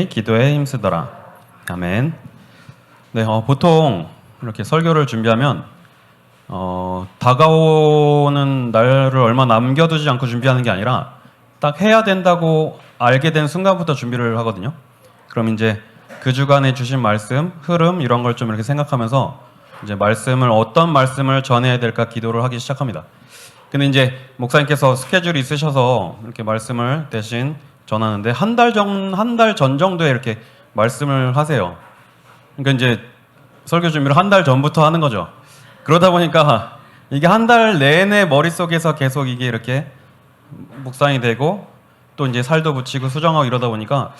기도에 힘쓰더라. 아멘. 네, 보통 이렇게 설교를 준비하면 다가오는 날을 얼마 남겨두지 않고 준비하는 게 아니라 딱 해야 된다고 알게 된 순간부터 준비를 하거든요. 그럼 이제 그 주간에 주신 말씀, 흐름 이런 걸 좀 이렇게 생각하면서 이제 어떤 말씀을 전해야 될까 기도를 하기 시작합니다. 근데 이제 목사님께서 스케줄이 있으셔서 이렇게 말씀을 대신 전하는데 한 달 전 정도에 이렇게 말씀을 하세요. 그러니까 이제 설교 준비를 한 달 전부터 하는 거죠. 그러다 보니까 이게 한 달 내내 머릿속에서 계속 이게 이렇게 묵상이 되고 또 이제 살도 붙이고 수정하고 이러다 보니까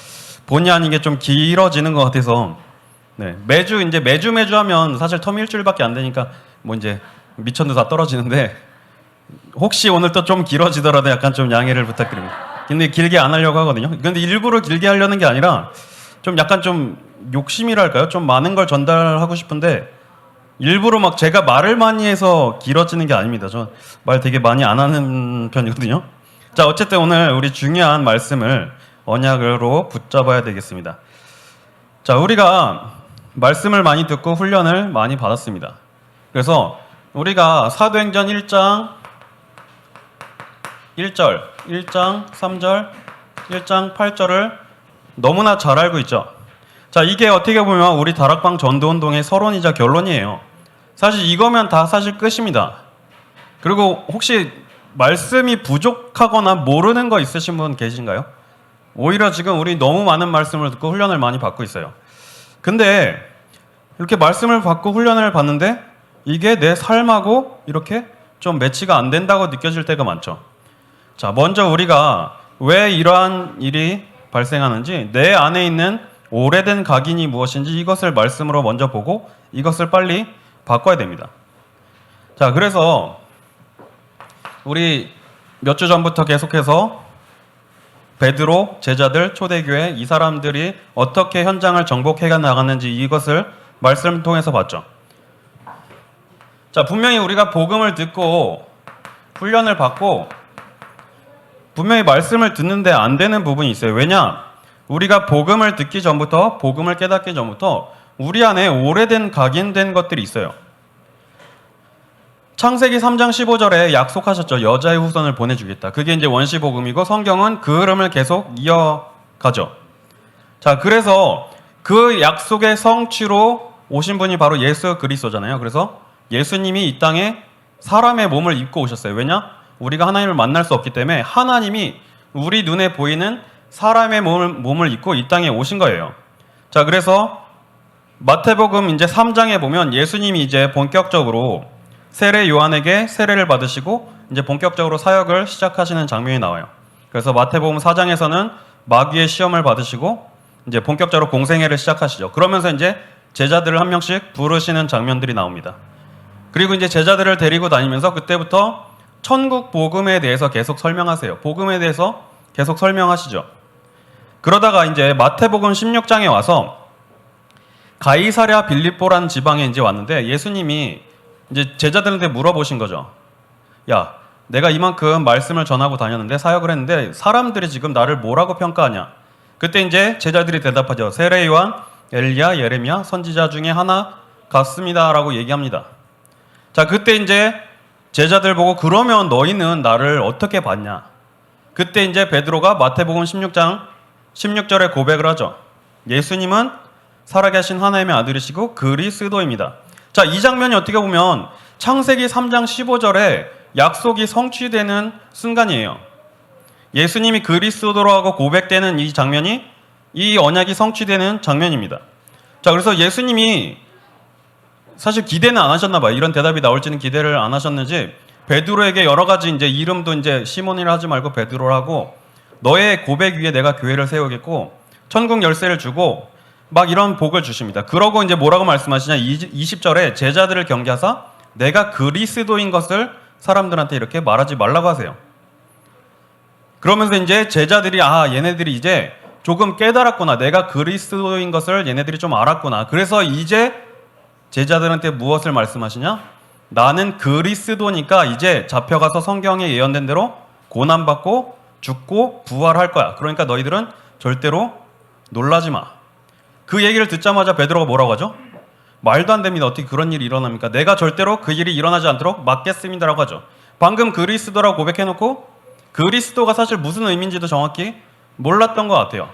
본의 아니게 좀 길어지는 것 같아서 네, 매주 하면 사실 텀이 일주일밖에 안 되니까 뭐 이제 미천도 다 떨어지는데 혹시 오늘 또 좀 길어지더라도 약간 좀 양해를 부탁드립니다. 근데 길게 안 하려고 하거든요. 근데 일부러 길게 하려는 게 아니라 좀 약간 좀 욕심이랄까요? 좀 많은 걸 전달하고 싶은데 일부러 막 제가 말을 많이 해서 길어지는 게 아닙니다. 저 말 되게 많이 안 하는 편이거든요. 자, 어쨌든 오늘 우리 중요한 말씀을 언약으로 붙잡아야 되겠습니다. 자, 우리가 말씀을 많이 듣고 훈련을 많이 받았습니다. 그래서 우리가 사도행전 1장 1절, 1장 3절, 1장 8절을 너무나 잘 알고 있죠. 자, 이게 어떻게 보면 우리 다락방 전도운동의 서론이자 결론이에요. 사실 이거면 다 사실 끝입니다. 그리고 혹시 말씀이 부족하거나 모르는 거 있으신 분 계신가요? 오히려 지금 우리 너무 많은 말씀을 듣고 훈련을 많이 받고 있어요. 근데 이렇게 말씀을 받고 훈련을 받는데 이게 내 삶하고 이렇게 좀 매치가 안 된다고 느껴질 때가 많죠. 자, 먼저 우리가 왜 이러한 일이 발생하는지, 내 안에 있는 오래된 각인이 무엇인지 이것을 말씀으로 먼저 보고 이것을 빨리 바꿔야 됩니다. 자, 그래서 우리 몇 주 전부터 계속해서 베드로, 제자들, 초대교회 이 사람들이 어떻게 현장을 정복해 나갔는지 이것을 말씀을 통해서 봤죠. 자, 분명히 우리가 복음을 듣고 훈련을 받고 분명히 말씀을 듣는데 안 되는 부분이 있어요. 왜냐? 우리가 복음을 듣기 전부터, 복음을 깨닫기 전부터 우리 안에 오래된 각인된 것들이 있어요. 창세기 3장 15절에 약속하셨죠. 여자의 후손을 보내주겠다. 그게 이제 원시 복음이고 성경은 그 흐름을 계속 이어가죠. 자, 그래서 그 약속의 성취로 오신 분이 바로 예수 그리스도잖아요. 그래서 예수님이 이 땅에 사람의 몸을 입고 오셨어요. 왜냐? 우리가 하나님을 만날 수 없기 때문에 하나님이 우리 눈에 보이는 사람의 몸을 입고 이 땅에 오신 거예요. 자, 그래서 마태복음 이제 3장에 보면 예수님이 이제 본격적으로 세례 요한에게 세례를 받으시고 이제 본격적으로 사역을 시작하시는 장면이 나와요. 그래서 마태복음 4장에서는 마귀의 시험을 받으시고 이제 본격적으로 공생애를 시작하시죠. 그러면서 이제 제자들을 한 명씩 부르시는 장면들이 나옵니다. 그리고 이제 제자들을 데리고 다니면서 그때부터 천국 복음에 대해서 계속 설명하세요. 복음에 대해서 계속 설명하시죠. 그러다가 이제 마태복음 16장에 와서 가이사랴 빌립보라는 지방에 이제 왔는데 예수님이 이제 제자들한테 물어보신 거죠. 야, 내가 이만큼 말씀을 전하고 다녔는데 사역을 했는데 사람들이 지금 나를 뭐라고 평가하냐? 그때 이제 제자들이 대답하죠. 세례 요한, 엘리야, 예레미야 선지자 중에 하나 같습니다라고 얘기합니다. 자, 그때 이제 제자들 보고 그러면 너희는 나를 어떻게 봤냐? 그때 이제 베드로가 마태복음 16장 16절에 고백을 하죠. 예수님은 살아계신 하나님의 아들이시고 그리스도입니다. 자, 이 장면이 어떻게 보면 창세기 3장 15절에 약속이 성취되는 순간이에요. 예수님이 그리스도라고 고백되는 이 장면이 이 언약이 성취되는 장면입니다. 자, 그래서 예수님이 사실 기대는 안 하셨나 봐요. 이런 대답이 나올지는 기대를 안 하셨는지 베드로에게 여러 가지 이제 이름도 이제 시몬이라 하지 말고 베드로라고 너의 고백 위에 내가 교회를 세우겠고 천국 열쇠를 주고 막 이런 복을 주십니다. 그러고 이제 뭐라고 말씀하시냐? 20절에 제자들을 경계하사 내가 그리스도인 것을 사람들한테 이렇게 말하지 말라고 하세요. 그러면서 이제 제자들이 얘네들이 이제 조금 깨달았구나. 내가 그리스도인 것을 얘네들이 좀 알았구나. 그래서 이제 제자들한테 무엇을 말씀하시냐? 나는 그리스도니까 이제 잡혀가서 성경에 예언된 대로 고난받고 죽고 부활할 거야. 그러니까 너희들은 절대로 놀라지 마. 그 얘기를 듣자마자 베드로가 뭐라고 하죠? 말도 안 됩니다. 어떻게 그런 일이 일어납니까? 내가 절대로 그 일이 일어나지 않도록 막겠습니다라고 하죠. 방금 그리스도라고 고백해놓고 그리스도가 사실 무슨 의미인지도 정확히 몰랐던 것 같아요.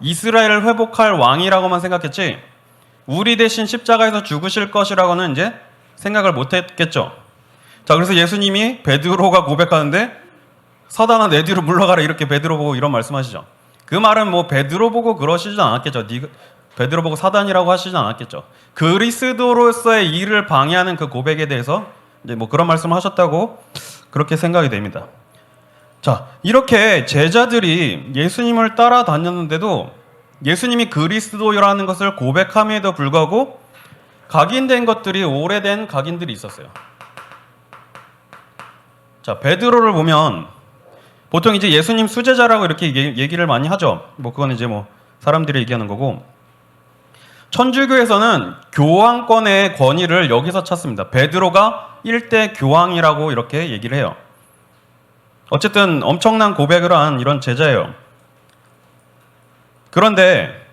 이스라엘을 회복할 왕이라고만 생각했지 우리 대신 십자가에서 죽으실 것이라고는 이제 생각을 못했겠죠. 자, 그래서 예수님이 베드로가 고백하는데 사단아 내 뒤로 물러가라 이렇게 베드로 보고 이런 말씀하시죠. 그 말은 뭐 베드로 보고 그러시진 않았겠죠. 베드로 보고 사단이라고 하시진 않았겠죠. 그리스도로서의 일을 방해하는 그 고백에 대해서 이제 뭐 그런 말씀을 하셨다고 그렇게 생각이 됩니다. 자, 이렇게 제자들이 예수님을 따라다녔는데도 예수님이 그리스도라는 것을 고백함에도 불구하고 각인된 것들이 오래된 각인들이 있었어요. 자, 베드로를 보면 보통 이제 예수님 수제자라고 이렇게 얘기를 많이 하죠. 뭐 그건 이제 뭐 사람들이 얘기하는 거고 천주교에서는 교황권의 권위를 여기서 찾습니다. 베드로가 1대 교황이라고 이렇게 얘기를 해요. 어쨌든 엄청난 고백을 한 이런 제자예요. 그런데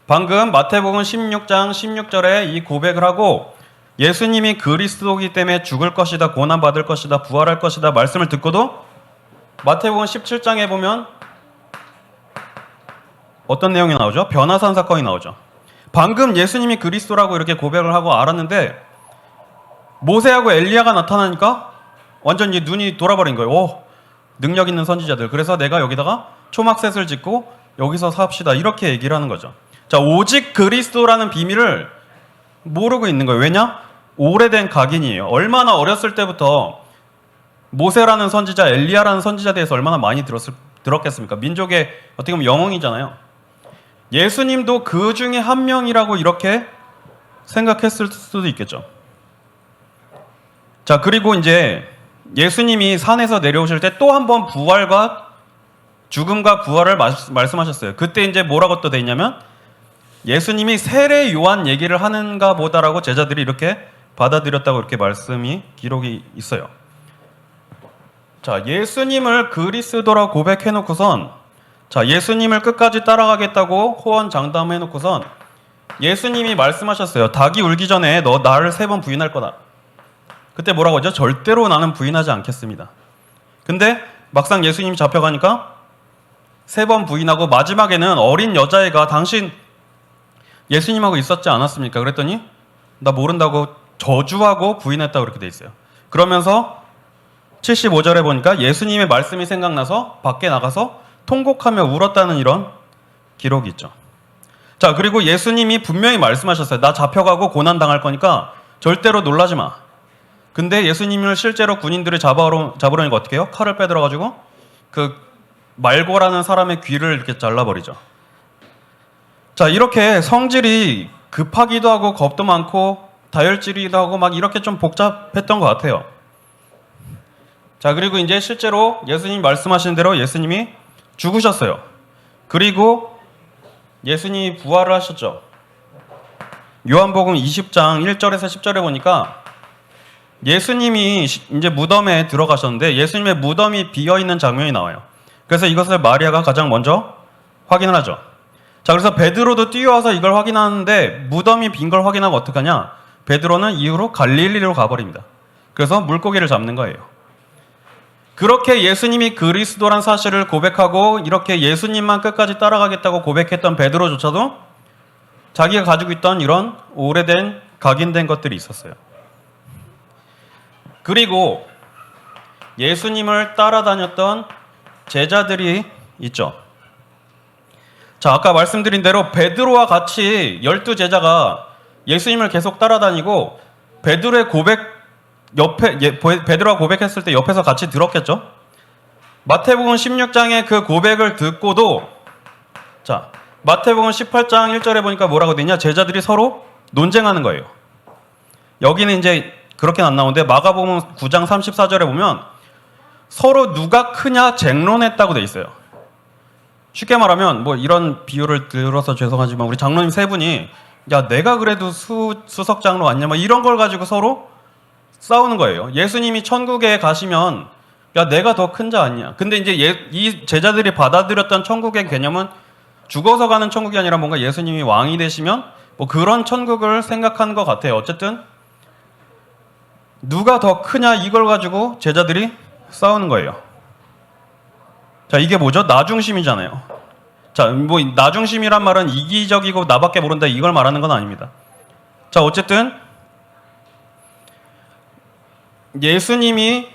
방금 마태복음 16장 16절에 이 고백을 하고 예수님이 그리스도이기 때문에 죽을 것이다, 고난받을 것이다, 부활할 것이다 말씀을 듣고도 마태복음 17장에 보면 어떤 내용이 나오죠? 변화산 사건이 나오죠. 방금 예수님이 그리스도라고 이렇게 고백을 하고 알았는데 모세하고 엘리야가 나타나니까 완전 히 눈이 돌아버린 거예요. 오, 능력 있는 선지자들. 그래서 내가 여기다가 초막셋을 짓고 여기서 삽시다. 이렇게 얘기를 하는 거죠. 자, 오직 그리스도라는 비밀을 모르고 있는 거예요. 왜냐? 오래된 각인이에요. 얼마나 어렸을 때부터 모세라는 선지자, 엘리야라는 선지자에 대해서 얼마나 많이 들었겠습니까? 민족의 어떻게 보면 영웅이잖아요. 예수님도 그 중에 한 명이라고 이렇게 생각했을 수도 있겠죠. 자, 그리고 이제 예수님이 산에서 내려오실 때 또 한 번 부활과 죽음과 부활을 말씀하셨어요. 그때 이제 뭐라고 또 돼 있냐면 예수님이 세례 요한 얘기를 하는가 보다라고 제자들이 이렇게 받아들였다고 이렇게 말씀이 기록이 있어요. 자, 예수님을 그리스도라고 고백해놓고선 자, 예수님을 끝까지 따라가겠다고 호언장담해놓고선 예수님이 말씀하셨어요. 닭이 울기 전에 너 나를 3번 부인할 거다. 그때 뭐라고 하죠? 절대로 나는 부인하지 않겠습니다. 근데 막상 예수님이 잡혀가니까 3번 부인하고 마지막에는 어린 여자애가 당신 예수님하고 있었지 않았습니까? 그랬더니 나 모른다고 저주하고 부인했다고 그렇게 돼 있어요. 그러면서 75절에 보니까 예수님의 말씀이 생각나서 밖에 나가서 통곡하며 울었다는 이런 기록이 있죠. 자, 그리고 예수님이 분명히 말씀하셨어요. 나 잡혀가고 고난당할 거니까 절대로 놀라지 마. 근데 예수님을 실제로 군인들이 잡으려니까 어떻게 해요? 칼을 빼들어가지고 그 말고라는 사람의 귀를 이렇게 잘라버리죠. 자, 이렇게 성질이 급하기도 하고 겁도 많고 다혈질이기도 하고 막 이렇게 좀 복잡했던 것 같아요. 자, 그리고 이제 실제로 예수님이 말씀하신 대로 예수님이 죽으셨어요. 그리고 예수님이 부활을 하셨죠. 요한복음 20장 1절에서 10절에 보니까 예수님이 이제 무덤에 들어가셨는데 예수님의 무덤이 비어있는 장면이 나와요. 그래서 이것을 마리아가 가장 먼저 확인을 하죠. 자, 그래서 베드로도 뛰어와서 이걸 확인하는데 무덤이 빈 걸 확인하고 어떡하냐? 베드로는 이후로 갈릴리로 가버립니다. 그래서 물고기를 잡는 거예요. 그렇게 예수님이 그리스도란 사실을 고백하고 이렇게 예수님만 끝까지 따라가겠다고 고백했던 베드로조차도 자기가 가지고 있던 이런 오래된 각인된 것들이 있었어요. 그리고 예수님을 따라다녔던 제자들이 있죠. 자, 아까 말씀드린 대로 베드로와 같이 12제자가 예수님을 계속 따라다니고 베드로의 고백 옆에 베드로가 고백했을 때 옆에서 같이 들었겠죠. 마태복음 16장의 그 고백을 듣고도 자, 마태복음 18장 1절에 보니까 뭐라고 되냐? 제자들이 서로 논쟁하는 거예요. 여기는 이제 그렇게는 안 나오는데 마가복음 9장 34절에 보면 서로 누가 크냐 쟁론했다고 돼 있어요. 쉽게 말하면 뭐 이런 비유를 들어서 죄송하지만 우리 장로님 세 분이 야 내가 그래도 수석 장로 아니냐 막 이런 걸 가지고 서로 싸우는 거예요. 예수님이 천국에 가시면 야, 내가 더 큰 자 아니냐. 근데 이제 이 제자들이 받아들였던 천국의 개념은 죽어서 가는 천국이 아니라 뭔가 예수님이 왕이 되시면 뭐 그런 천국을 생각한 것 같아요. 어쨌든 누가 더 크냐 이걸 가지고 제자들이 싸우는 거예요. 자, 이게 뭐죠? 나중심이잖아요. 자, 뭐 나중심이란 말은 이기적이고 나밖에 모른다 이걸 말하는 건 아닙니다. 자, 어쨌든 예수님이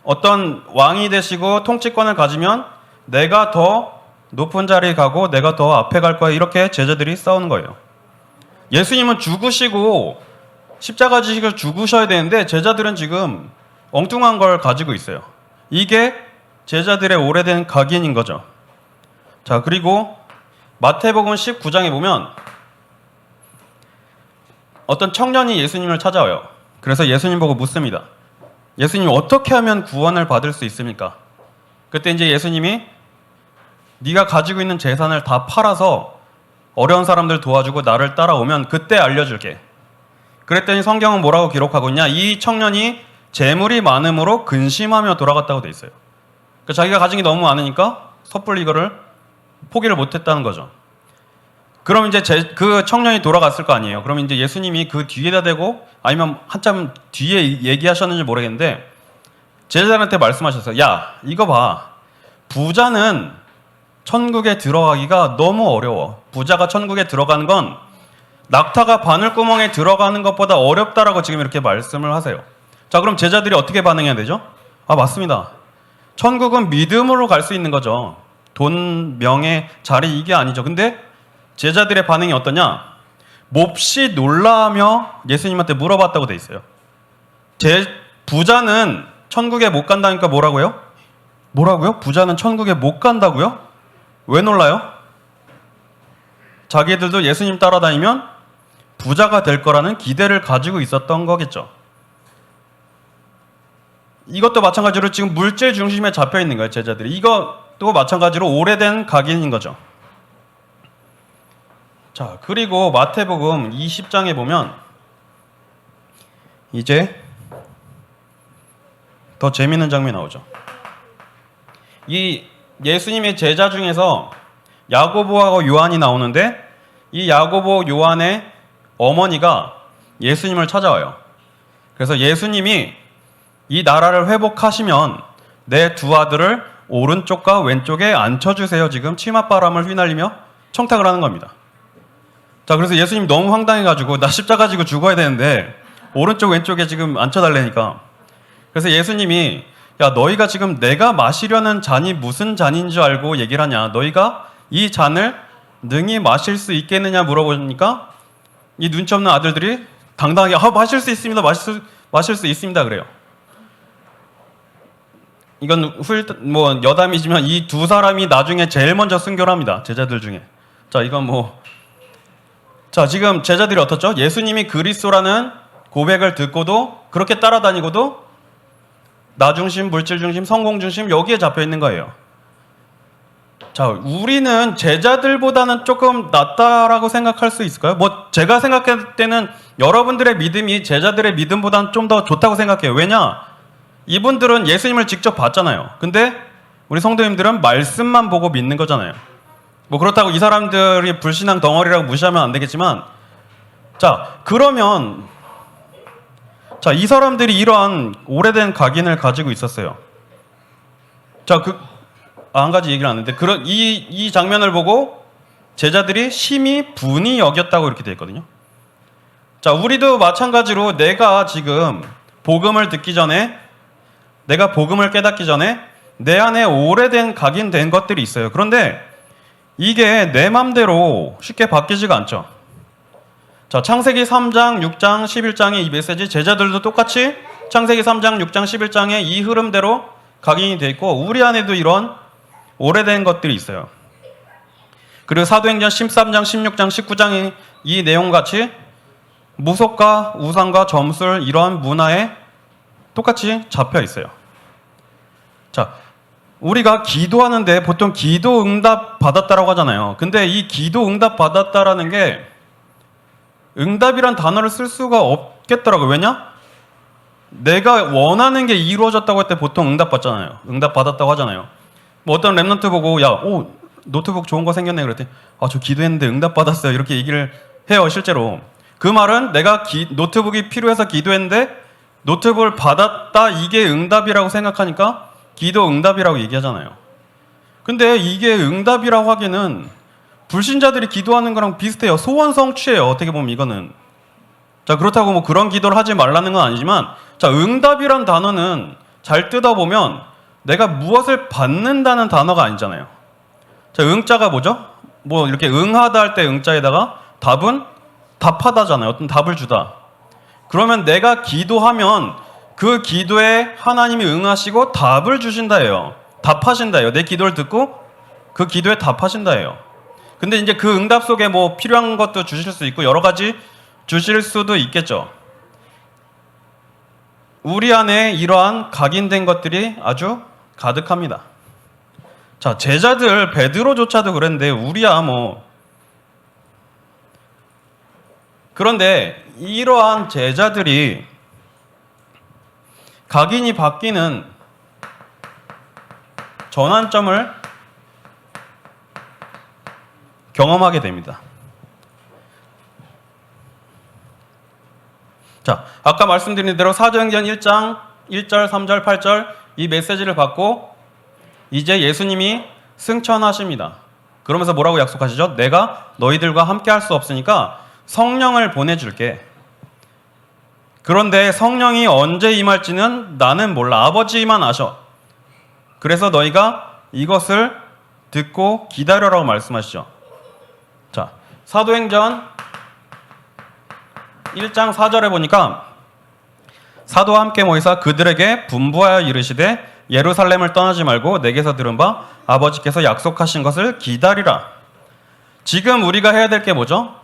어떤 왕이 되시고 통치권을 가지면 내가 더 높은 자리에 가고 내가 더 앞에 갈 거야 이렇게 제자들이 싸우는 거예요. 예수님은 죽으시고 십자가 지시고 죽으셔야 되는데 제자들은 지금 엉뚱한 걸 가지고 있어요. 이게 제자들의 오래된 각인인 거죠. 자, 그리고 마태복음 19장에 보면 어떤 청년이 예수님을 찾아와요. 그래서 예수님 보고 묻습니다. 예수님 어떻게 하면 구원을 받을 수 있습니까? 그때 이제 예수님이 네가 가지고 있는 재산을 다 팔아서 어려운 사람들 도와주고 나를 따라오면 그때 알려줄게. 그랬더니 성경은 뭐라고 기록하고 있냐? 이 청년이 재물이 많음으로 근심하며 돌아갔다고 돼 있어요. 그러니까 자기가 가진 게 너무 많으니까 섣불리 이거를 포기를 못했다는 거죠. 그럼 이제 그 청년이 돌아갔을 거 아니에요. 그럼 이제 예수님이 그 뒤에다 대고 아니면 한참 뒤에 얘기하셨는지 모르겠는데 제자들한테 말씀하셨어요. 야, 이거 봐. 부자는 천국에 들어가기가 너무 어려워. 부자가 천국에 들어가는 건 낙타가 바늘구멍에 들어가는 것보다 어렵다라고 지금 이렇게 말씀을 하세요. 자, 그럼 제자들이 어떻게 반응해야 되죠? 아, 맞습니다. 천국은 믿음으로 갈 수 있는 거죠. 돈, 명예, 자리 이게 아니죠. 근데 제자들의 반응이 어떠냐? 몹시 놀라며 예수님한테 물어봤다고 돼 있어요. 부자는 천국에 못 간다니까 뭐라고요? 뭐라고요? 부자는 천국에 못 간다고요? 왜 놀라요? 자기들도 예수님 따라다니면 부자가 될 거라는 기대를 가지고 있었던 거겠죠. 이것도 마찬가지로 지금 물질 중심에 잡혀 있는 거예요, 제자들이. 이것도 마찬가지로 오래된 각인인 거죠. 자, 그리고 마태복음 20장에 보면 이제 더 재밌는 장면이 나오죠. 이 예수님의 제자 중에서 야고보하고 요한이 나오는데 이 야고보 요한의 어머니가 예수님을 찾아와요. 그래서 예수님이 이 나라를 회복하시면 내 두 아들을 오른쪽과 왼쪽에 앉혀주세요. 지금 치맛바람을 휘날리며 청탁을 하는 겁니다. 자, 그래서 예수님 너무 황당해가지고 나 십자가 지고 죽어야 되는데 오른쪽 왼쪽에 지금 앉혀달라니까. 그래서 예수님이 야, 너희가 지금 내가 마시려는 잔이 무슨 잔인 줄 알고 얘기를 하냐? 너희가 이 잔을 능히 마실 수 있겠느냐 물어보니까 이 눈치 없는 아들들이 당당하게 마실 수 있습니다. 마실 수 있습니다. 그래요. 이건 여담이지만 이 두 사람이 나중에 제일 먼저 순교를 합니다. 제자들 중에. 자, 이건 자, 지금 제자들이 어떻죠? 예수님이 그리스도라는 고백을 듣고도 그렇게 따라다니고도 나중심, 물질중심, 성공중심 여기에 잡혀 있는 거예요. 자, 우리는 제자들보다는 조금 낫다라고 생각할 수 있을까요? 제가 생각할 때는 여러분들의 믿음이 제자들의 믿음보다는 좀 더 좋다고 생각해요. 왜냐? 이분들은 예수님을 직접 봤잖아요. 근데 우리 성도님들은 말씀만 보고 믿는 거잖아요. 그렇다고 이 사람들이 불신앙 덩어리라고 무시하면 안 되겠지만, 자, 그러면, 자, 이 사람들이 이러한 오래된 각인을 가지고 있었어요. 자, 한 가지 얘기를 안 했는데, 이 장면을 보고 제자들이 심히 분이 여겼다고 이렇게 되어 있거든요. 자, 우리도 마찬가지로 내가 지금 복음을 듣기 전에, 내가 복음을 깨닫기 전에 내 안에 오래된 각인된 것들이 있어요. 그런데 이게 내 맘대로 쉽게 바뀌지가 않죠. 자, 창세기 3장, 6장, 11장의 이 메시지 제자들도 똑같이 창세기 3장, 6장, 11장의 이 흐름대로 각인이 되어 있고 우리 안에도 이런 오래된 것들이 있어요. 그리고 사도행전 13장, 16장, 19장의 이 내용같이 무속과 우상과 점술 이러한 문화에 똑같이 잡혀 있어요. 자, 우리가 기도하는데 보통 기도 응답 받았다라고 하잖아요. 근데 이 기도 응답 받았다라는 게 응답이란 단어를 쓸 수가 없겠더라고요. 왜냐? 내가 원하는 게 이루어졌다고 할 때 보통 응답 받잖아요. 응답 받았다고 하잖아요. 뭐 어떤 랩런트 보고 야, 오 노트북 좋은 거 생겼네 그랬더니 아, 저 기도했는데 응답 받았어요. 이렇게 얘기를 해요, 실제로. 그 말은 내가 노트북이 필요해서 기도했는데 노트북을 받았다, 이게 응답이라고 생각하니까 기도 응답이라고 얘기하잖아요. 근데 이게 응답이라고 하기는 불신자들이 기도하는 거랑 비슷해요. 소원 성취예요. 어떻게 보면 이거는. 자, 그렇다고 뭐 그런 기도를 하지 말라는 건 아니지만, 자, 응답이란 단어는 잘 뜯어보면 내가 무엇을 받는다는 단어가 아니잖아요. 자, 응자가 뭐죠? 뭐 이렇게 응하다 할 때 응자에다가 답은 답하다잖아요. 어떤 답을 주다. 그러면 내가 기도하면 그 기도에 하나님이 응하시고 답을 주신다예요. 답하신다예요. 내 기도를 듣고 그 기도에 답하신다예요. 근데 이제 그 응답 속에 뭐 필요한 것도 주실 수 있고 여러 가지 주실 수도 있겠죠. 우리 안에 이러한 각인된 것들이 아주 가득합니다. 자, 제자들 베드로조차도 그랬는데 우리야 뭐. 그런데 이러한 제자들이 각인이 바뀌는 전환점을 경험하게 됩니다. 자, 아까 말씀드린 대로 사도행전 1장 1절, 3절, 8절 이 메시지를 받고 이제 예수님이 승천하십니다. 그러면서 뭐라고 약속하시죠? 내가 너희들과 함께 할 수 없으니까 성령을 보내줄게. 그런데 성령이 언제 임할지는 나는 몰라. 아버지만 아셔. 그래서 너희가 이것을 듣고 기다려라고 말씀하시죠. 자, 사도행전 1장 4절에 보니까 사도와 함께 모이사 그들에게 분부하여 이르시되 예루살렘을 떠나지 말고 내게서 들은 바 아버지께서 약속하신 것을 기다리라. 지금 우리가 해야 될 게 뭐죠?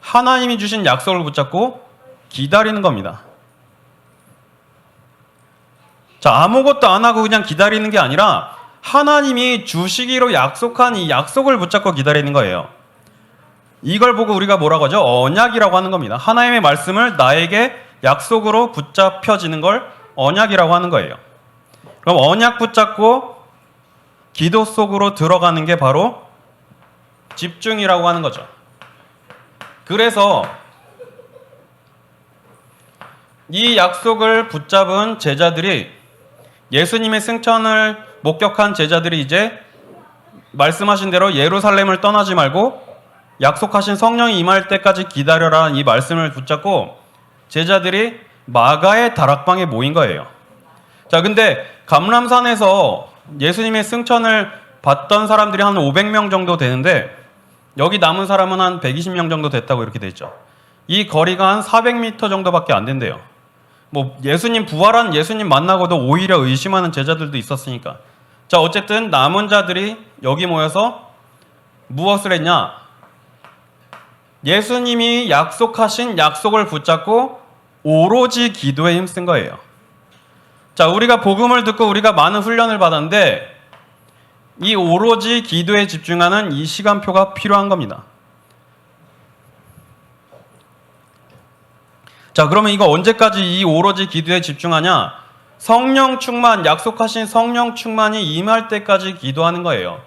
하나님이 주신 약속을 붙잡고 기다리는 겁니다. 자, 아무것도 안 하고 그냥 기다리는 게 아니라 하나님이 주시기로 약속한 이 약속을 붙잡고 기다리는 거예요. 이걸 보고 우리가 뭐라고 하죠? 언약이라고 하는 겁니다. 하나님의 말씀을 나에게 약속으로 붙잡혀지는 걸 언약이라고 하는 거예요. 그럼 언약 붙잡고 기도 속으로 들어가는 게 바로 집중이라고 하는 거죠. 그래서 이 약속을 붙잡은 제자들이, 예수님의 승천을 목격한 제자들이 이제 말씀하신 대로 예루살렘을 떠나지 말고 약속하신 성령이 임할 때까지 기다려라, 이 말씀을 붙잡고 제자들이 마가의 다락방에 모인 거예요. 자, 근데 감람산에서 예수님의 승천을 봤던 사람들이 한 500명 정도 되는데 여기 남은 사람은 한 120명 정도 됐다고 이렇게 돼 있죠. 이 거리가 한 400m 정도밖에 안 된대요. 뭐 예수님 부활한 예수님 만나고도 오히려 의심하는 제자들도 있었으니까. 자, 어쨌든 남은 자들이 여기 모여서 무엇을 했냐? 예수님이 약속하신 약속을 붙잡고 오로지 기도에 힘쓴 거예요. 자, 우리가 복음을 듣고 우리가 많은 훈련을 받았는데 이 오로지 기도에 집중하는 이 시간표가 필요한 겁니다. 자, 그러면 이거 언제까지 이 오로지 기도에 집중하냐? 성령 충만, 약속하신 성령 충만이 임할 때까지 기도하는 거예요.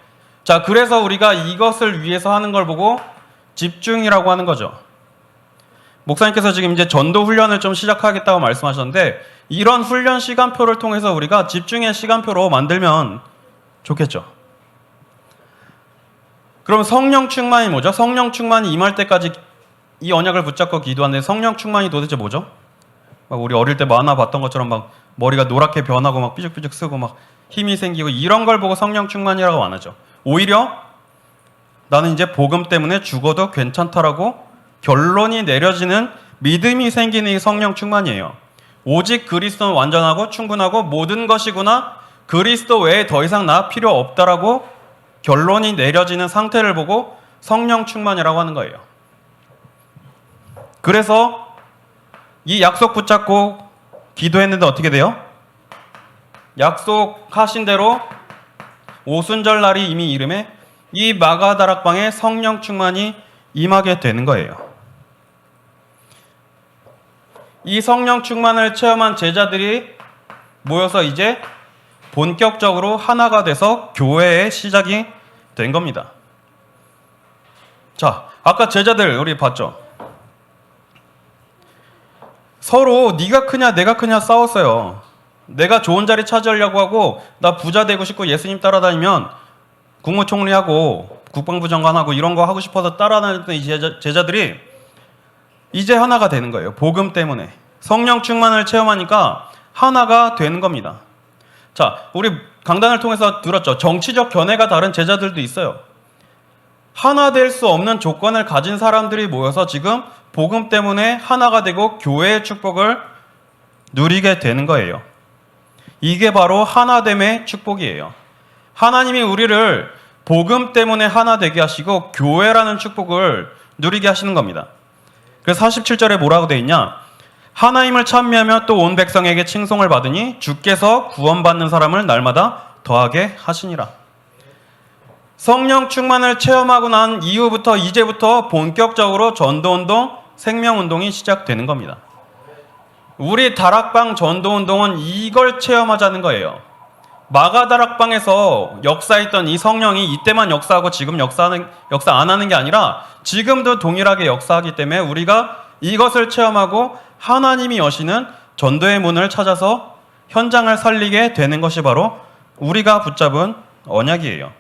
자, 그래서 우리가 이것을 위해서 하는 걸 보고 집중이라고 하는 거죠. 목사님께서 지금 이제 전도 훈련을 좀 시작하겠다고 말씀하셨는데 이런 훈련 시간표를 통해서 우리가 집중의 시간표로 만들면 좋겠죠. 그럼 성령 충만이 뭐죠? 성령 충만이 임할 때까지 이 언약을 붙잡고 기도하는데 성령 충만이 도대체 뭐죠? 막 우리 어릴 때 만화 봤던 것처럼 막 머리가 노랗게 변하고 막 삐죽삐죽 쓰고 막 힘이 생기고 이런 걸 보고 성령 충만이라고 안 하죠. 오히려 나는 이제 복음 때문에 죽어도 괜찮다라고 결론이 내려지는 믿음이 생기는 이 성령 충만이에요. 오직 그리스도는 완전하고 충분하고 모든 것이구나. 그리스도 외에 더 이상 나 필요 없다라고 결론이 내려지는 상태를 보고 성령 충만이라고 하는 거예요. 그래서 이 약속 붙잡고 기도했는데 어떻게 돼요? 약속하신 대로 오순절 날이 이미 이름에 이 마가다락방에 성령 충만이 임하게 되는 거예요. 이 성령 충만을 체험한 제자들이 모여서 이제 본격적으로 하나가 돼서 교회의 시작이 된 겁니다. 자, 아까 제자들 우리 봤죠? 서로 네가 크냐 내가 크냐 싸웠어요. 내가 좋은 자리 차지하려고 하고 나 부자 되고 싶고 예수님 따라다니면 국무총리하고 국방부 장관하고 이런 거 하고 싶어서 따라다녔던 이 제자들이 이제 하나가 되는 거예요. 복음 때문에. 성령 충만을 체험하니까 하나가 되는 겁니다. 자, 우리 강단을 통해서 들었죠. 정치적 견해가 다른 제자들도 있어요. 하나 될 수 없는 조건을 가진 사람들이 모여서 지금 복음 때문에 하나가 되고 교회의 축복을 누리게 되는 거예요. 이게 바로 하나됨의 축복이에요. 하나님이 우리를 복음 때문에 하나 되게 하시고 교회라는 축복을 누리게 하시는 겁니다. 그래서 47절에 뭐라고 되어 있냐? 하나님을 찬미하며 또 온 백성에게 칭송을 받으니 주께서 구원받는 사람을 날마다 더하게 하시니라. 성령 충만을 체험하고 난 이후부터 이제부터 본격적으로 전도운동, 생명운동이 시작되는 겁니다. 우리 다락방 전도운동은 이걸 체험하자는 거예요. 마가다락방에서 역사했던 이 성령이 이때만 역사하고 지금 역사 안 하는 게 아니라 지금도 동일하게 역사하기 때문에 우리가 이것을 체험하고 하나님이 여시는 전도의 문을 찾아서 현장을 살리게 되는 것이 바로 우리가 붙잡은 언약이에요.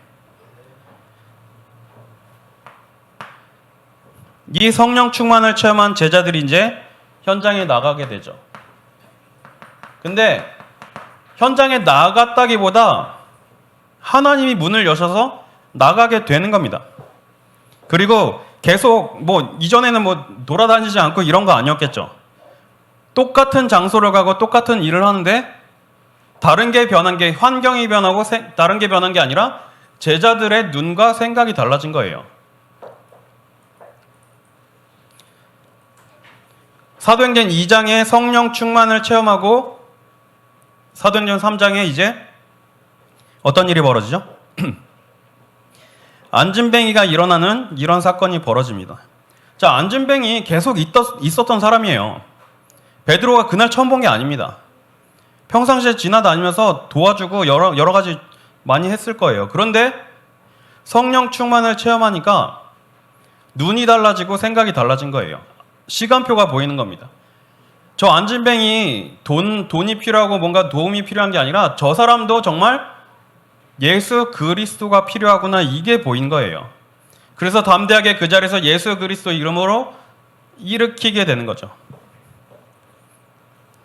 이 성령 충만을 체험한 제자들이 이제 현장에 나가게 되죠. 근데 현장에 나갔다기보다 하나님이 문을 여셔서 나가게 되는 겁니다. 그리고 계속 이전에는 돌아다니지 않고 이런 거 아니었겠죠. 똑같은 장소를 가고 똑같은 일을 하는데 다른 게 변한 게 환경이 변하고 다른 게 변한 게 아니라 제자들의 눈과 생각이 달라진 거예요. 사도행전 2장에 성령 충만을 체험하고 사도행전 3장에 이제 어떤 일이 벌어지죠? 안진뱅이가 일어나는 이런 사건이 벌어집니다. 자, 안진뱅이 계속 있었던 사람이에요. 베드로가 그날 처음 본 게 아닙니다. 평상시에 지나다니면서 도와주고 여러 가지 많이 했을 거예요. 그런데 성령 충만을 체험하니까 눈이 달라지고 생각이 달라진 거예요. 시간표가 보이는 겁니다. 저 안진뱅이 돈이 필요하고 뭔가 도움이 필요한 게 아니라 저 사람도 정말 예수 그리스도가 필요하구나, 이게 보인 거예요. 그래서 담대하게 그 자리에서 예수 그리스도 이름으로 일으키게 되는 거죠.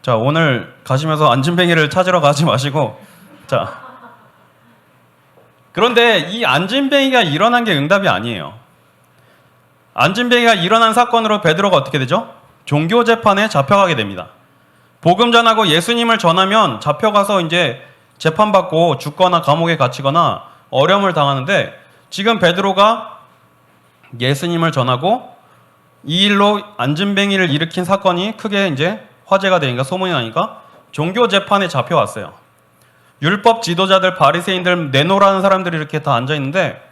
자, 오늘 가시면서 안진뱅이를 찾으러 가지 마시고, 자, 그런데 이 안진뱅이가 일어난 게 응답이 아니에요. 안진뱅이가 일어난 사건으로 베드로가 어떻게 되죠? 종교 재판에 잡혀가게 됩니다. 복음 전하고 예수님을 전하면 잡혀가서 이제 재판받고 죽거나 감옥에 갇히거나 어려움을 당하는데, 지금 베드로가 예수님을 전하고 이 일로 안진뱅이를 일으킨 사건이 크게 이제 화제가 되니까, 소문이 나니까 종교 재판에 잡혀왔어요. 율법 지도자들, 바리새인들, 내노라는 사람들이 이렇게 다 앉아 있는데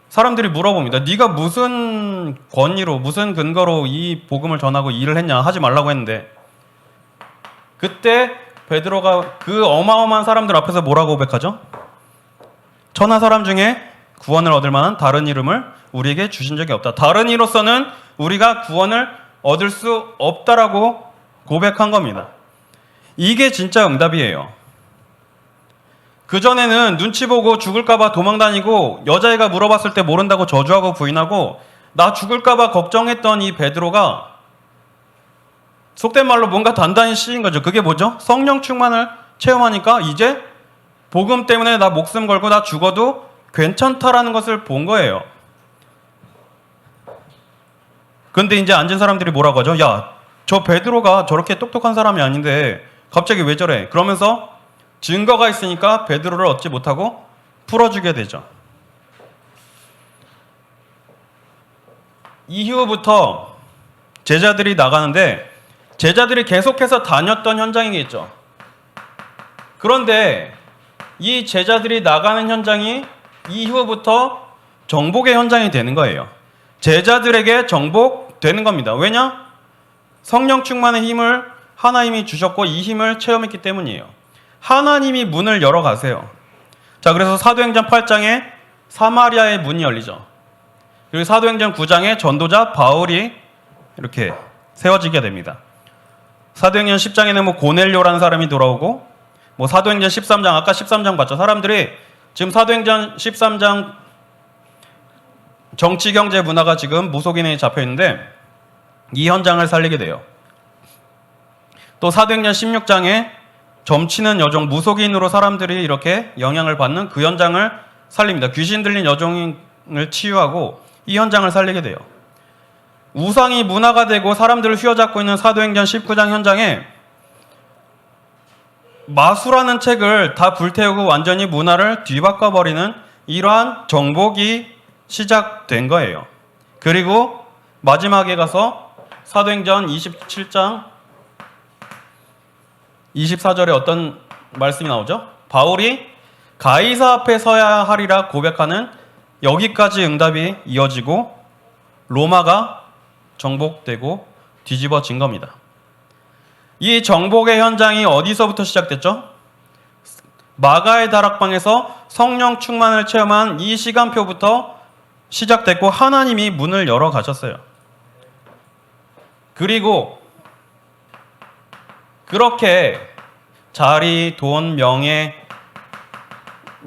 사람들이 물어봅니다. 네가 무슨 권위로, 무슨 근거로 이 복음을 전하고 일을 했냐, 하지 말라고 했는데, 그때 베드로가 그 어마어마한 사람들 앞에서 뭐라고 고백하죠? 천하 사람 중에 구원을 얻을 만한 다른 이름을 우리에게 주신 적이 없다. 다른 이로서는 우리가 구원을 얻을 수 없다라고 고백한 겁니다. 이게 진짜 응답이에요. 그전에는 눈치 보고 죽을까봐 도망다니고 여자애가 물어봤을 때 모른다고 저주하고 부인하고 나 죽을까봐 걱정했던 이 베드로가 속된 말로 뭔가 단단히 씌인 거죠. 그게 뭐죠? 성령 충만을 체험하니까 이제 복음 때문에 나 목숨 걸고 나 죽어도 괜찮다라는 것을 본 거예요. 근데 이제 앉은 사람들이 뭐라고 하죠? 야, 저 베드로가 저렇게 똑똑한 사람이 아닌데 갑자기 왜 저래? 그러면서 증거가 있으니까 베드로를 얻지 못하고 풀어주게 되죠. 이후부터 제자들이 나가는데 제자들이 계속해서 다녔던 현장이겠죠. 그런데 이 제자들이 나가는 현장이 이후부터 정복의 현장이 되는 거예요. 제자들에게 정복되는 겁니다. 왜냐? 성령 충만의 힘을 하나님이 주셨고 이 힘을 체험했기 때문이에요. 하나님이 문을 열어 가세요. 자, 그래서 사도행전 8장에 사마리아의 문이 열리죠. 그리고 사도행전 9장에 전도자 바울이 이렇게 세워지게 됩니다. 사도행전 10장에는 뭐 고넬료라는 사람이 돌아오고, 뭐 사도행전 13장, 아까 13장 봤죠. 사람들이 지금 사도행전 13장 정치, 경제, 문화가 지금 무속인에 잡혀 있는데 이 현장을 살리게 돼요. 또 사도행전 16장에 점치는 여종, 무속인으로 사람들이 이렇게 영향을 받는 그 현장을 살립니다. 귀신 들린 여종을 치유하고 이 현장을 살리게 돼요. 우상이 문화가 되고 사람들을 휘어잡고 있는 사도행전 19장 현장에 마수라는 책을 다 불태우고 완전히 문화를 뒤바꿔버리는 이러한 정복이 시작된 거예요. 그리고 마지막에 가서 사도행전 27장 24절에 어떤 말씀이 나오죠? 바울이 가이사 앞에 서야 하리라 고백하는 여기까지 응답이 이어지고 로마가 정복되고 뒤집어진 겁니다. 이 정복의 현장이 어디서부터 시작됐죠? 마가의 다락방에서 성령 충만을 체험한 이 시간표부터 시작됐고 하나님이 문을 열어 가셨어요. 그리고 그렇게 자리, 돈, 명예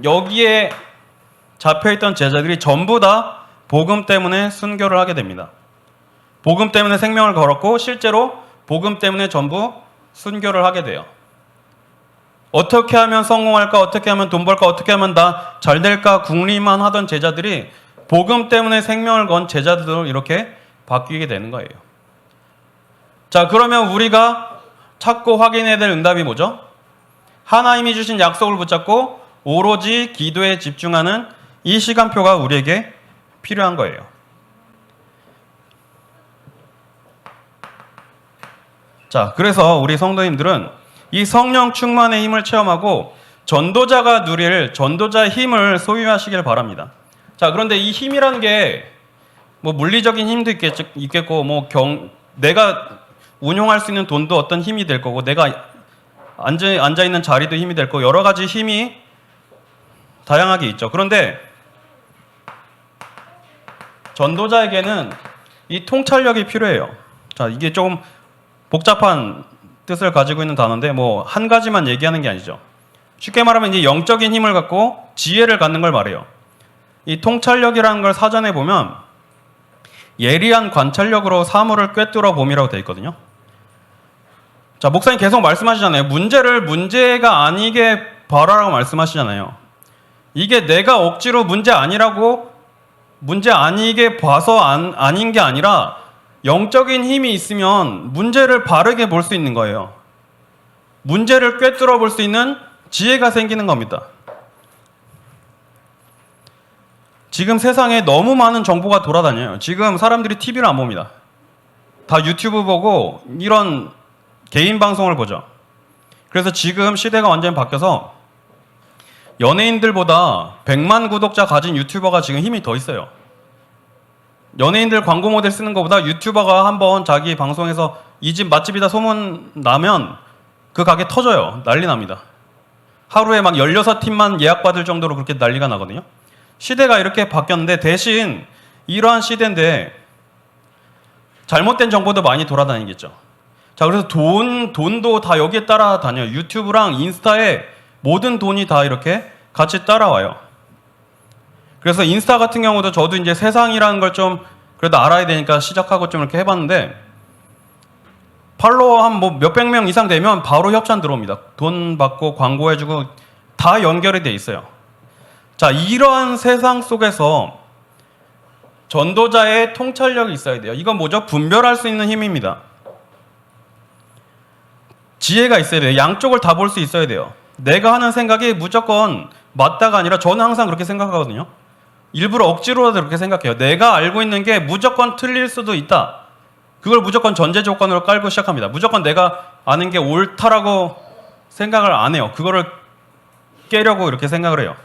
여기에 잡혀있던 제자들이 전부 다 복음 때문에 순교를 하게 됩니다. 복음 때문에 생명을 걸었고 실제로 복음 때문에 전부 순교를 하게 돼요. 어떻게 하면 성공할까? 어떻게 하면 돈 벌까? 어떻게 하면 나 잘 될까? 궁리만 하던 제자들이 복음 때문에 생명을 건 제자들로 이렇게 바뀌게 되는 거예요. 자, 그러면 우리가 찾고 확인해야 될 응답이 뭐죠? 하나님이 주신 약속을 붙잡고 오로지 기도에 집중하는 이 시간표가 우리에게 필요한 거예요. 자, 그래서 우리 성도님들은 이 성령 충만의 힘을 체험하고 전도자가 누릴 전도자의 힘을 소유하시길 바랍니다. 자, 그런데 이 힘이라는 게 뭐 물리적인 힘도 있겠고 뭐 내가 운용할 수 있는 돈도 어떤 힘이 될 거고 내가 앉아 있는 자리도 힘이 될 거고 여러 가지 힘이 다양하게 있죠. 그런데 전도자에게는 이 통찰력이 필요해요. 자, 이게 조금 복잡한 뜻을 가지고 있는 단어인데 뭐 한 가지만 얘기하는 게 아니죠. 쉽게 말하면 이제 영적인 힘을 갖고 지혜를 갖는 걸 말해요. 이 통찰력이라는 걸 사전에 보면 예리한 관찰력으로 사물을 꿰뚫어 봄이라고 되어 있거든요. 자, 목사님 계속 말씀하시잖아요. 문제를 문제가 아니게 봐라라고 말씀하시잖아요. 이게 내가 억지로 문제 아니라고 문제 아니게 봐서 아닌 게 아니라 영적인 힘이 있으면 문제를 바르게 볼 수 있는 거예요. 문제를 꿰뚫어 볼 수 있는 지혜가 생기는 겁니다. 지금 세상에 너무 많은 정보가 돌아다녀요. 지금 사람들이 TV를 안 봅니다. 다 유튜브 보고 이런 개인 방송을 보죠. 그래서 지금 시대가 완전히 바뀌어서 연예인들보다 100만 구독자 가진 유튜버가 지금 힘이 더 있어요. 연예인들 광고 모델 쓰는 것보다 유튜버가 한번 자기 방송에서 이 집 맛집이다 소문 나면 그 가게 터져요. 난리 납니다. 하루에 막 16팀만 예약받을 정도로 그렇게 난리가 나거든요. 시대가 이렇게 바뀌었는데 대신 이러한 시대인데 잘못된 정보도 많이 돌아다니겠죠. 자, 그래서 돈도 다 여기에 따라다녀요. 유튜브랑 인스타에 모든 돈이 다 이렇게 같이 따라와요. 그래서 인스타 같은 경우도 저도 이제 세상이라는 걸 좀 그래도 알아야 되니까 시작하고 좀 이렇게 해봤는데 팔로워 한 뭐 몇백 명 이상 되면 바로 협찬 들어옵니다. 돈 받고 광고해주고 다 연결이 돼 있어요. 자, 이러한 세상 속에서 전도자의 통찰력이 있어야 돼요. 이건 뭐죠? 분별할 수 있는 힘입니다. 지혜가 있어야 돼요. 양쪽을 다 볼 수 있어야 돼요. 내가 하는 생각이 무조건 맞다가 아니라 저는 항상 그렇게 생각하거든요. 일부러 억지로라도 그렇게 생각해요. 내가 알고 있는 게 무조건 틀릴 수도 있다. 그걸 무조건 전제 조건으로 깔고 시작합니다. 무조건 내가 아는 게 옳다라고 생각을 안 해요. 그거를 깨려고 이렇게 생각을 해요.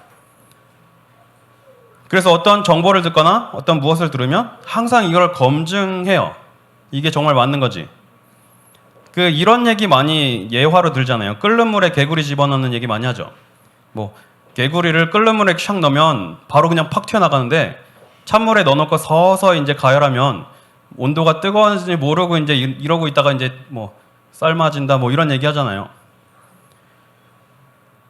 그래서 어떤 정보를 듣거나 어떤 무엇을 들으면 항상 이걸 검증해요. 이게 정말 맞는 거지. 이런 얘기 많이 예화로 들잖아요. 끓는 물에 개구리 집어넣는 얘기 많이 하죠. 뭐 개구리를 끓는 물에 샥 넣으면 바로 그냥 팍 튀어나가는데 찬물에 넣어놓고 서서히 이제 가열하면 온도가 뜨거운지 모르고 이제 이러고 있다가 이제 뭐 삶아진다 뭐 이런 얘기 하잖아요.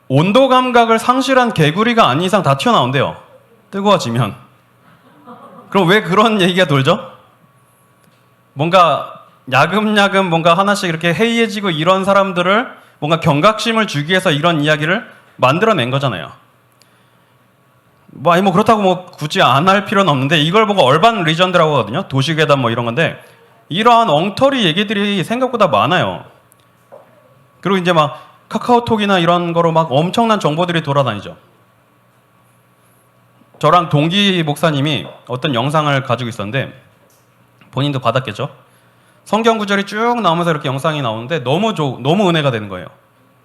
온도 감각을 상실한 개구리가 아닌 이상 다 튀어나온대요. 뜨거워지면. 그럼 왜 그런 얘기가 돌죠? 뭔가 야금야금 뭔가 하나씩 이렇게 해이해지고 이런 사람들을 뭔가 경각심을 주기 위해서 이런 이야기를 만들어낸 거잖아요. 뭐 그렇다고 뭐 굳이 안 할 필요는 없는데 이걸 보고 얼반 리전드라고 하거든요. 도시괴담 뭐 이런 건데 이러한 엉터리 얘기들이 생각보다 많아요. 그리고 이제 막 카카오톡이나 이런 거로 막 엄청난 정보들이 돌아다니죠. 저랑 동기 목사님이 어떤 영상을 가지고 있었는데 본인도 받았겠죠. 성경 구절이 쭉 나오면서 이렇게 영상이 나오는데 너무 은혜가 되는 거예요.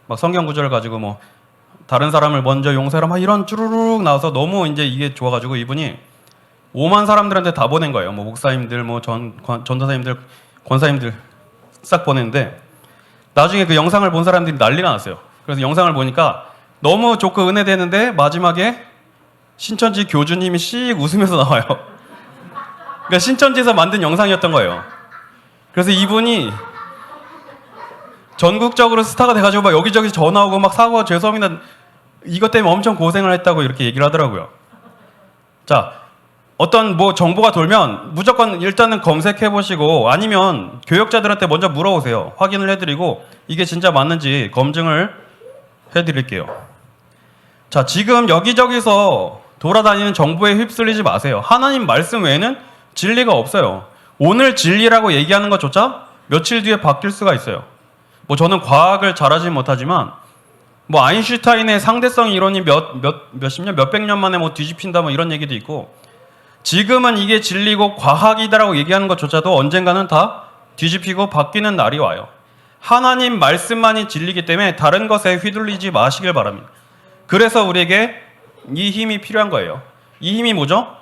막 성경 구절을 가지고 뭐 다른 사람을 먼저 용서해라 막 이런 쭈루룩 나와서 너무 이제 이게 좋아가지고 이분이 5만 사람들한테 다 보낸 거예요. 뭐 목사님들, 뭐 전도사님들, 권사님들 싹 보냈는데 나중에 그 영상을 본 사람들이 난리가 났어요. 그래서 영상을 보니까 너무 좋고 은혜되는데 마지막에 신천지 교주님이 씩 웃으면서 나와요. 그러니까 신천지에서 만든 영상이었던 거예요. 그래서 이분이 전국적으로 스타가 돼가지고 막 여기저기 전화 오고 막 사고 죄송합니다. 이것 때문에 엄청 고생을 했다고 이렇게 얘기를 하더라고요. 자, 어떤 뭐 정보가 돌면 무조건 일단은 검색해 보시고 아니면 교역자들한테 먼저 물어보세요. 확인을 해드리고 이게 진짜 맞는지 검증을 해드릴게요. 자, 지금 여기저기서 돌아다니는 정보에 휩쓸리지 마세요. 하나님 말씀 외에는 진리가 없어요. 오늘 진리라고 얘기하는 것조차 며칠 뒤에 바뀔 수가 있어요. 뭐 저는 과학을 잘하지 못하지만 뭐 아인슈타인의 상대성 이론이 몇십 년, 몇백 년 만에 뭐 뒤집힌다 뭐 이런 얘기도 있고 지금은 이게 진리고 과학이다라고 얘기하는 것조차도 언젠가는 다 뒤집히고 바뀌는 날이 와요. 하나님 말씀만이 진리기 때문에 다른 것에 휘둘리지 마시길 바랍니다. 그래서 우리에게 이 힘이 필요한 거예요. 이 힘이 뭐죠?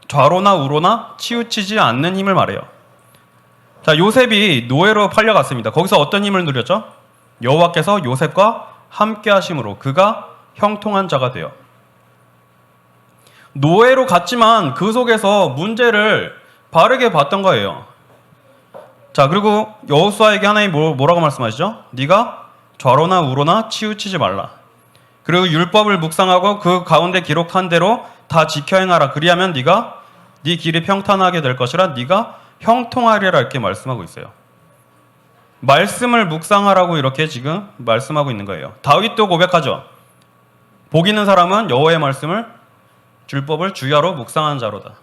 좌로나 우로나 치우치지 않는 힘을 말해요. 자, 요셉이 노예로 팔려갔습니다. 거기서 어떤 힘을 누렸죠? 여호와께서 요셉과 함께 하심으로 그가 형통한 자가 되어. 노예로 갔지만 그 속에서 문제를 바르게 봤던 거예요. 자, 그리고 여호수아에게 하나님이 뭐라고 말씀하시죠? 네가 좌로나 우로나 치우치지 말라. 그리고 율법을 묵상하고 그 가운데 기록한 대로 다 지켜 행하라. 그리하면 네가 네 길이 평탄하게 될 것이라 네가 형통하리라 이렇게 말씀하고 있어요. 말씀을 묵상하라고 이렇게 지금 말씀하고 있는 거예요. 다윗도 고백하죠. 복 있는 사람은 여호와의 말씀을 율법을 주야로 묵상한 자로다.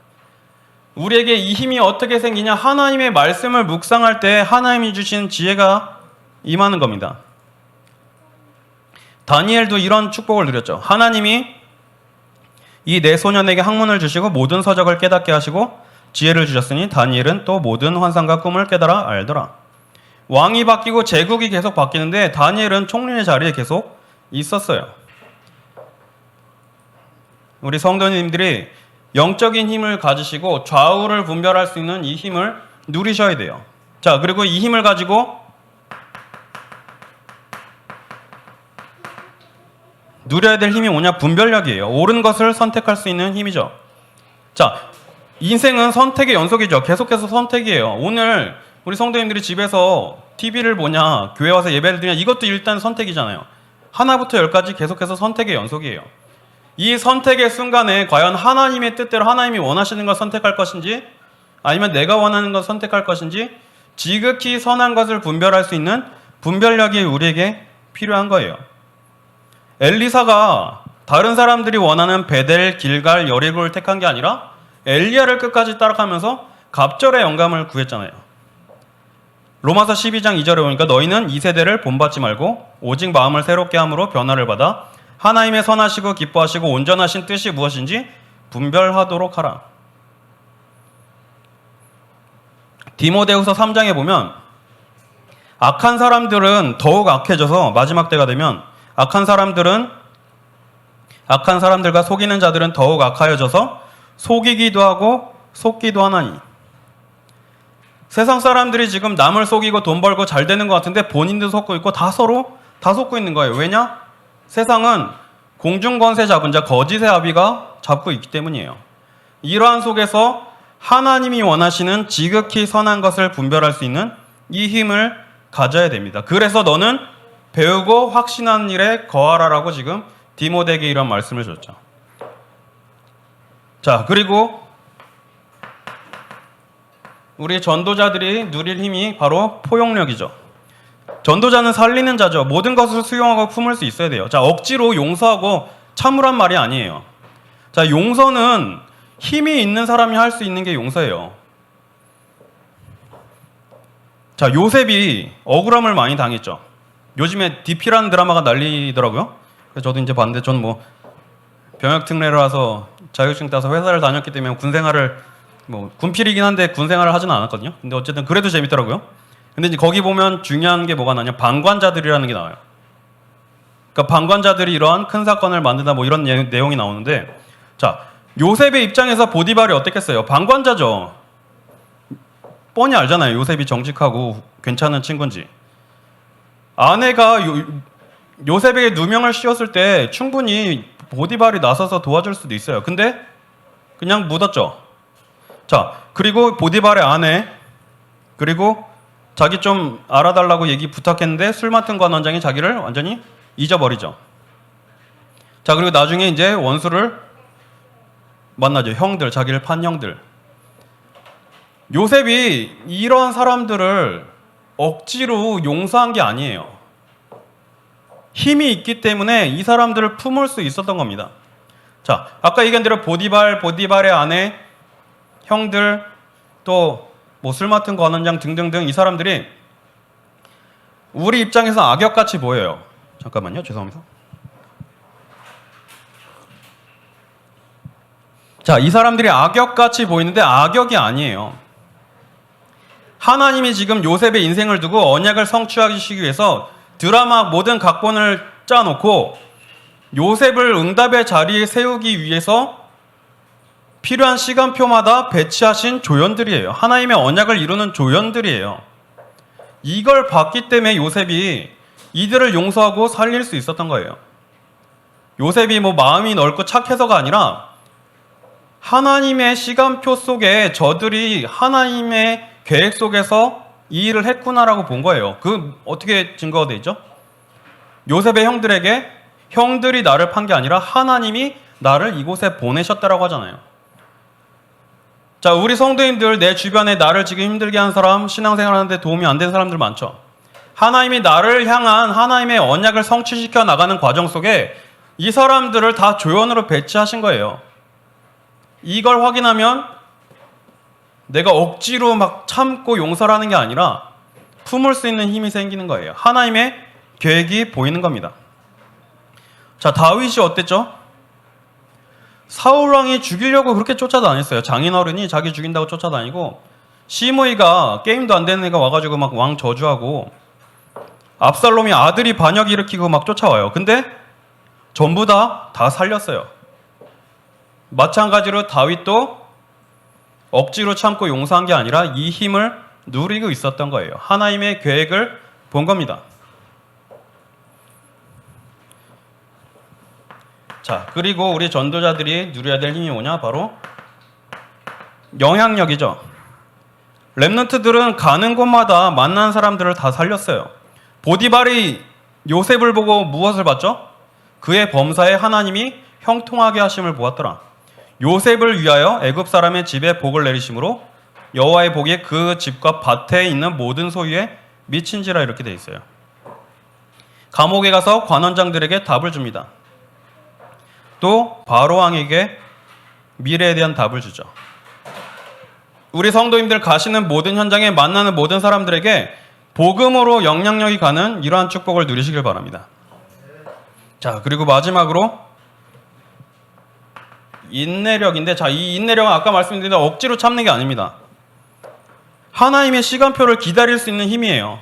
우리에게 이 힘이 어떻게 생기냐? 하나님의 말씀을 묵상할 때 하나님이 주신 지혜가 임하는 겁니다. 다니엘도 이런 축복을 누렸죠. 하나님이 이 내 소년에게 학문을 주시고 모든 서적을 깨닫게 하시고 지혜를 주셨으니 다니엘은 또 모든 환상과 꿈을 깨달아 알더라. 왕이 바뀌고 제국이 계속 바뀌는데 다니엘은 총리의 자리에 계속 있었어요. 우리 성도님들이 영적인 힘을 가지시고 좌우를 분별할 수 있는 이 힘을 누리셔야 돼요. 자, 그리고 이 힘을 가지고 누려야 될 힘이 뭐냐? 분별력이에요. 옳은 것을 선택할 수 있는 힘이죠. 자, 인생은 선택의 연속이죠. 계속해서 선택이에요. 오늘 우리 성도님들이 집에서 TV를 보냐, 교회 와서 예배를 드냐, 이것도 일단 선택이잖아요. 하나부터 열까지 계속해서 선택의 연속이에요. 이 선택의 순간에 과연 하나님의 뜻대로 하나님이 원하시는 걸 선택할 것인지 아니면 내가 원하는 걸 선택할 것인지 지극히 선한 것을 분별할 수 있는 분별력이 우리에게 필요한 거예요. 엘리사가 다른 사람들이 원하는 베델, 길갈, 여리고를 택한 게 아니라 엘리야를 끝까지 따라가면서 갑절의 영감을 구했잖아요. 로마서 12장 2절에 보니까 너희는 이 세대를 본받지 말고 오직 마음을 새롭게 함으로 변화를 받아 하나님의 선하시고 기뻐하시고 온전하신 뜻이 무엇인지 분별하도록 하라. 디모데후서 3장에 보면 악한 사람들은 더욱 악해져서 마지막 때가 되면 악한 사람들과 속이는 자들은 더욱 악하여져서 속이기도 하고 속기도 하나니. 세상 사람들이 지금 남을 속이고 돈 벌고 잘 되는 것 같은데 본인도 속고 있고 다 서로 다 속고 있는 거예요. 왜냐? 세상은 공중권세 잡은 자 거짓의 아비가 잡고 있기 때문이에요. 이러한 속에서 하나님이 원하시는 지극히 선한 것을 분별할 수 있는 이 힘을 가져야 됩니다. 그래서 너는 배우고 확신하는 일에 거하라라고 지금 디모데에게 이런 말씀을 줬죠. 자, 그리고 우리 전도자들이 누릴 힘이 바로 포용력이죠. 전도자는 살리는 자죠. 모든 것을 수용하고 품을 수 있어야 돼요. 자, 억지로 용서하고 참으란 말이 아니에요. 자, 용서는 힘이 있는 사람이 할 수 있는 게 용서예요. 자, 요셉이 억울함을 많이 당했죠. 요즘에 DP라는 드라마가 난리더라고요. 그래서 저도 이제 봤는데 전 뭐 병역 특례를 와서 자격증 따서 회사를 다녔기 때문에 군 생활을 뭐 군필이긴 한데 군 생활을 하지는 않았거든요. 근데 어쨌든 그래도 재밌더라고요. 근데 이제 거기 보면 중요한 게 뭐가 나냐? 방관자들이라는 게 나와요. 그러니까 방관자들이 이러한 큰 사건을 만든다 뭐 이런 내용이 나오는데, 자, 요셉의 입장에서 보디발이 어땠겠어요? 방관자죠. 뻔히 알잖아요. 요셉이 정직하고 괜찮은 친구인지. 아내가 요셉에게 누명을 씌웠을 때 충분히 보디발이 나서서 도와줄 수도 있어요. 근데 그냥 묻었죠. 자, 그리고 보디발의 아내, 그리고 자기 좀 알아달라고 얘기 부탁했는데 술 맡은 관원장이 자기를 완전히 잊어버리죠. 자, 그리고 나중에 이제 원수를 만나죠. 형들, 자기를 판 형들. 요셉이 이런 사람들을 억지로 용서한 게 아니에요. 힘이 있기 때문에 이 사람들을 품을 수 있었던 겁니다. 자, 아까 얘기한 대로 보디발의 아내, 형들, 또 뭐 술 맡은 관원장 등등등 이 사람들이 우리 입장에서 악역같이 보여요. 잠깐만요. 죄송합니다. 자, 이 사람들이 악역같이 보이는데 악역이 아니에요. 하나님이 지금 요셉의 인생을 두고 언약을 성취하시기 위해서 드라마 모든 각본을 짜놓고 요셉을 응답의 자리에 세우기 위해서 필요한 시간표마다 배치하신 조연들이에요. 하나님의 언약을 이루는 조연들이에요. 이걸 봤기 때문에 요셉이 이들을 용서하고 살릴 수 있었던 거예요. 요셉이 뭐 마음이 넓고 착해서가 아니라 하나님의 시간표 속에 저들이 하나님의 계획 속에서 이 일을 했구나라고 본 거예요. 그 어떻게 증거가 되어 있죠? 요셉의 형들에게 형들이 나를 판 게 아니라 하나님이 나를 이곳에 보내셨다라고 하잖아요. 자, 우리 성도님들 내 주변에 나를 지금 힘들게 하는 사람, 신앙생활 하는데 도움이 안 되는 사람들 많죠. 하나님이 나를 향한 하나님의 언약을 성취시켜 나가는 과정 속에 이 사람들을 다 조연으로 배치하신 거예요. 이걸 확인하면 내가 억지로 막 참고 용서를 하는 게 아니라 품을 수 있는 힘이 생기는 거예요. 하나님의 계획이 보이는 겁니다. 자, 다윗이 어땠죠? 사울왕이 죽이려고 그렇게 쫓아다녔어요. 장인어른이 자기 죽인다고 쫓아다니고, 시므이가 게임도 안 되는 애가 와가지고 막 왕 저주하고, 압살롬이 아들이 반역 일으키고 막 쫓아와요. 근데 전부 다 살렸어요. 마찬가지로 다윗도 억지로 참고 용서한 게 아니라 이 힘을 누리고 있었던 거예요. 하나님의 계획을 본 겁니다. 자, 그리고 우리 전도자들이 누려야 될 힘이 뭐냐? 바로 영향력이죠. 렘넌트들은 가는 곳마다 만난 사람들을 다 살렸어요. 보디발이 요셉을 보고 무엇을 봤죠? 그의 범사에 하나님이 형통하게 하심을 보았더라. 요셉을 위하여 애굽 사람의 집에 복을 내리심으로 여호와의 복이 그 집과 밭에 있는 모든 소유에 미친지라 이렇게 돼 있어요. 감옥에 가서 관원장들에게 답을 줍니다. 또 바로 왕에게 미래에 대한 답을 주죠. 우리 성도님들 가시는 모든 현장에 만나는 모든 사람들에게 복음으로 영향력이 가는 이러한 축복을 누리시길 바랍니다. 자, 그리고 마지막으로 인내력인데, 자, 이 인내력은 아까 말씀드린 대로 억지로 참는 게 아닙니다. 하나님의 시간표를 기다릴 수 있는 힘이에요.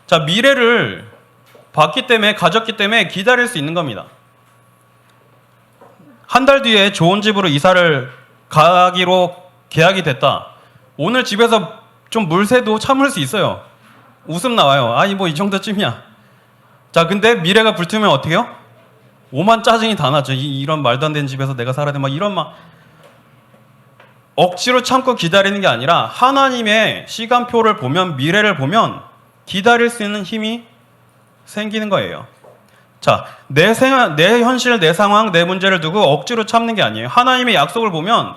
자, 미래를 봤기 때문에, 가졌기 때문에 기다릴 수 있는 겁니다. 한 달 뒤에 좋은 집으로 이사를 가기로 계약이 됐다. 오늘 집에서 좀 물새도 참을 수 있어요. 웃음 나와요. 아니 뭐 이 정도쯤이야. 자, 근데 미래가 불투면 어떻게 해요? 오만 짜증이 다 나죠. 이런 말도 안 되는 집에서 내가 살아야 돼. 막 이런 막 억지로 참고 기다리는 게 아니라 하나님의 시간표를 보면, 미래를 보면 기다릴 수 있는 힘이 생기는 거예요. 자, 내 현실, 내 상황, 내 문제를 두고 억지로 참는 게 아니에요. 하나님의 약속을 보면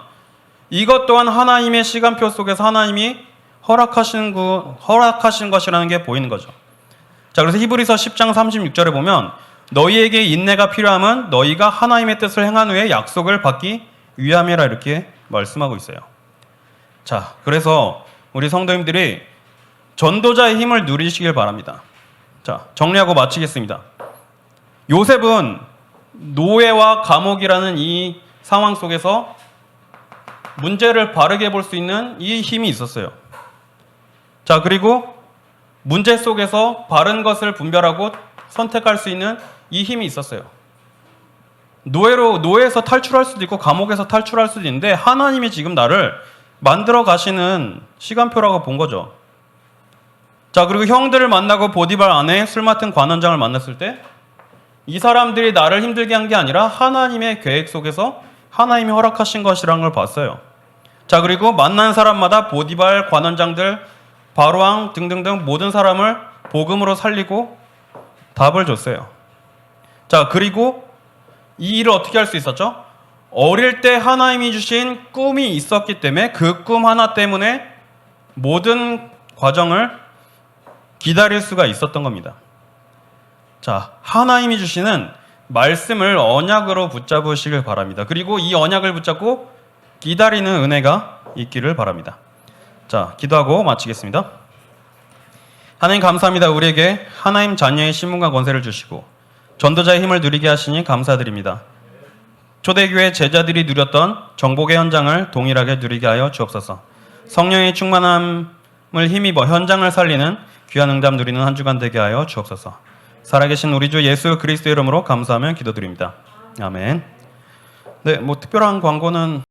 이것 또한 하나님의 시간표 속에서 하나님이 허락하신 것이라는 게 보이는 거죠. 자, 그래서 히브리서 10장 36절에 보면 너희에게 인내가 필요함은 너희가 하나님의 뜻을 행한 후에 약속을 받기 위함이라 이렇게 말씀하고 있어요. 자, 그래서 우리 성도님들이 전도자의 힘을 누리시길 바랍니다. 자, 정리하고 마치겠습니다. 요셉은 노예와 감옥이라는 이 상황 속에서 문제를 바르게 볼 수 있는 이 힘이 있었어요. 자, 그리고 문제 속에서 바른 것을 분별하고 선택할 수 있는 이 힘이 있었어요. 노예에서 탈출할 수도 있고 감옥에서 탈출할 수도 있는데 하나님이 지금 나를 만들어 가시는 시간표라고 본 거죠. 자, 그리고 형들을 만나고 보디발 아내 술 맡은 관원장을 만났을 때 이 사람들이 나를 힘들게 한 게 아니라 하나님의 계획 속에서 하나님이 허락하신 것이라는 걸 봤어요. 자, 그리고 만난 사람마다 보디발, 관원장들, 바로왕 등등등 모든 사람을 복음으로 살리고 답을 줬어요. 자, 그리고 이 일을 어떻게 할 수 있었죠? 어릴 때 하나님이 주신 꿈이 있었기 때문에 그 꿈 하나 때문에 모든 과정을 기다릴 수가 있었던 겁니다. 자, 하나님이 주시는 말씀을 언약으로 붙잡으시길 바랍니다. 그리고 이 언약을 붙잡고 기다리는 은혜가 있기를 바랍니다. 자, 기도하고 마치겠습니다. 하나님 감사합니다. 우리에게 하나님 자녀의 신분과 권세를 주시고 전도자의 힘을 누리게 하시니 감사드립니다. 초대교회 제자들이 누렸던 정복의 현장을 동일하게 누리게 하여 주옵소서. 성령의 충만함을 힘입어 현장을 살리는 귀한 응답 누리는 한 주간 되게 하여 주옵소서. 살아계신 우리 주 예수 그리스도의 이름으로 감사하며 기도드립니다. 아멘. 네, 뭐 특별한 광고는